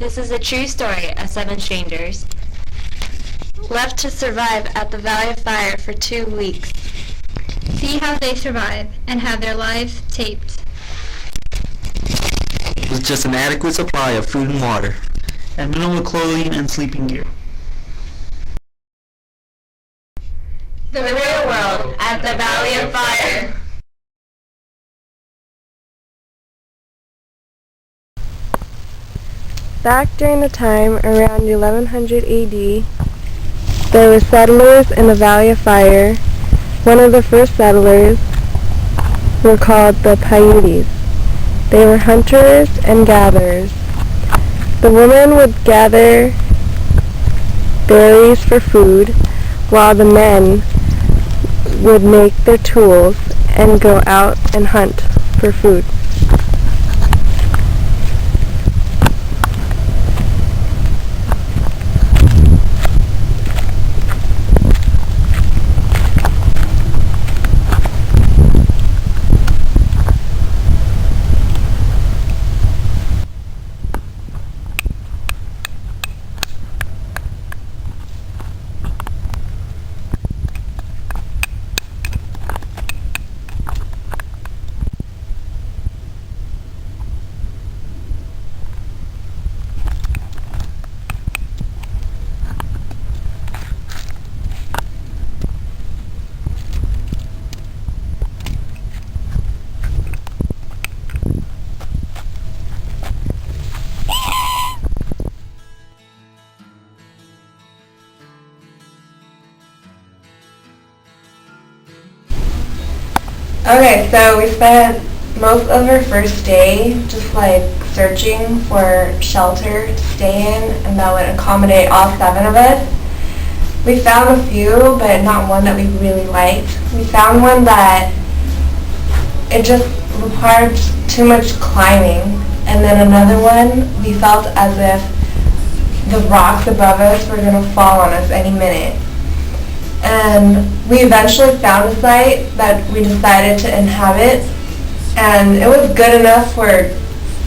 This is a true story of 7 strangers left to survive at the Valley of Fire for 2 weeks. See how they survive and have their lives taped. With just an adequate supply of food and water, and minimal clothing and sleeping gear. The real world at the Valley of Fire. Back during the time around 1100 AD, there were settlers in the Valley of Fire. One of the first settlers were called the Paiutes. They were hunters and gatherers. The women would gather berries for food, while the men would make their tools and go out and hunt for food. Okay, so we spent most of our first day just searching for shelter to stay in, and that would accommodate all 7 of us. We found a few, but not one that we really liked. We found one that it just required too much climbing, and then another one we felt as if the rocks above us were going to fall on us any minute. And we eventually found a site that we decided to inhabit, and it was good enough for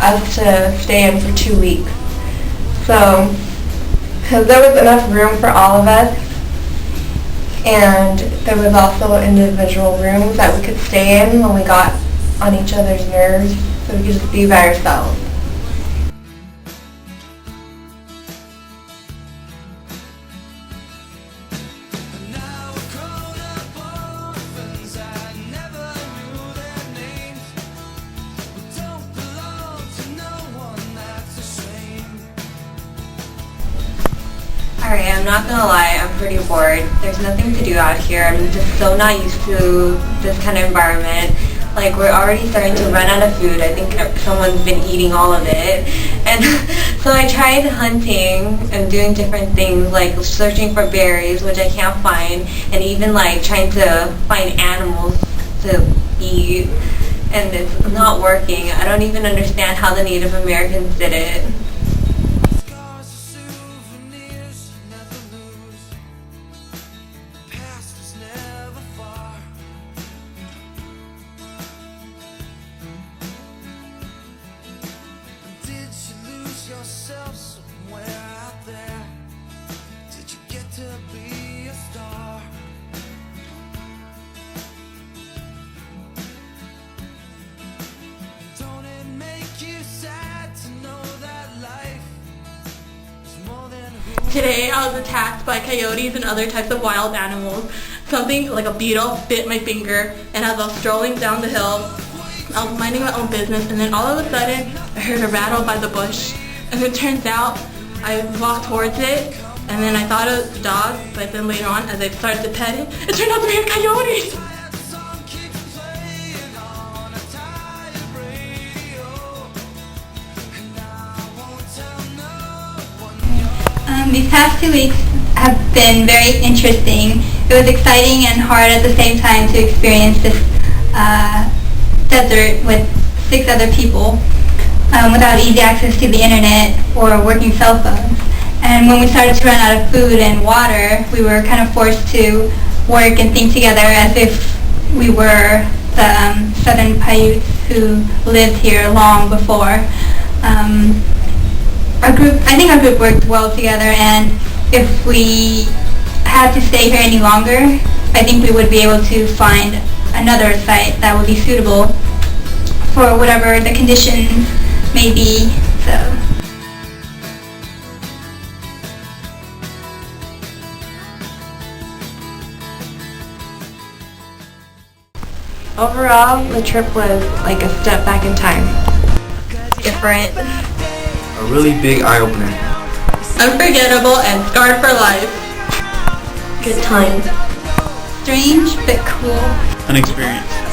us to stay in for 2 weeks. So, because there was enough room for all of us, and there was also individual rooms that we could stay in when we got on each other's nerves, so we could just be by ourselves. Alright, I'm not gonna lie, I'm pretty bored. There's nothing to do out here. I'm just so not used to this kind of environment. We're already starting to run out of food. I think someone's been eating all of it. And so I tried hunting and doing different things, like searching for berries, which I can't find, and even trying to find animals to eat. And it's not working. I don't even understand how the Native Americans did it. Yourself somewhere out there. Did you get to be a star? Don't it make you sad to know that life is more than who? Today I was attacked by coyotes and other types of wild animals. Something like a beetle bit my finger, and as I was strolling down the hill, I was minding my own business, and then all of a sudden I heard a rattle by the bush. And it turns out I walked towards it, and then I thought it was a dog, but then later on, as I started to pet it, it turned out to be a coyote! These past 2 weeks have been very interesting. It was exciting and hard at the same time to experience this desert with 6 other people. Without easy access to the internet or working cell phones. And when we started to run out of food and water, we were kind of forced to work and think together as if we were the Southern Paiutes who lived here long before. I think our group worked well together, and if we had to stay here any longer, I think we would be able to find another site that would be suitable for whatever the conditions may be. So. Overall, the trip was like a step back in time. Different. A really big eye-opener. Unforgettable and scarred for life. Good time. Strange but cool. An experience.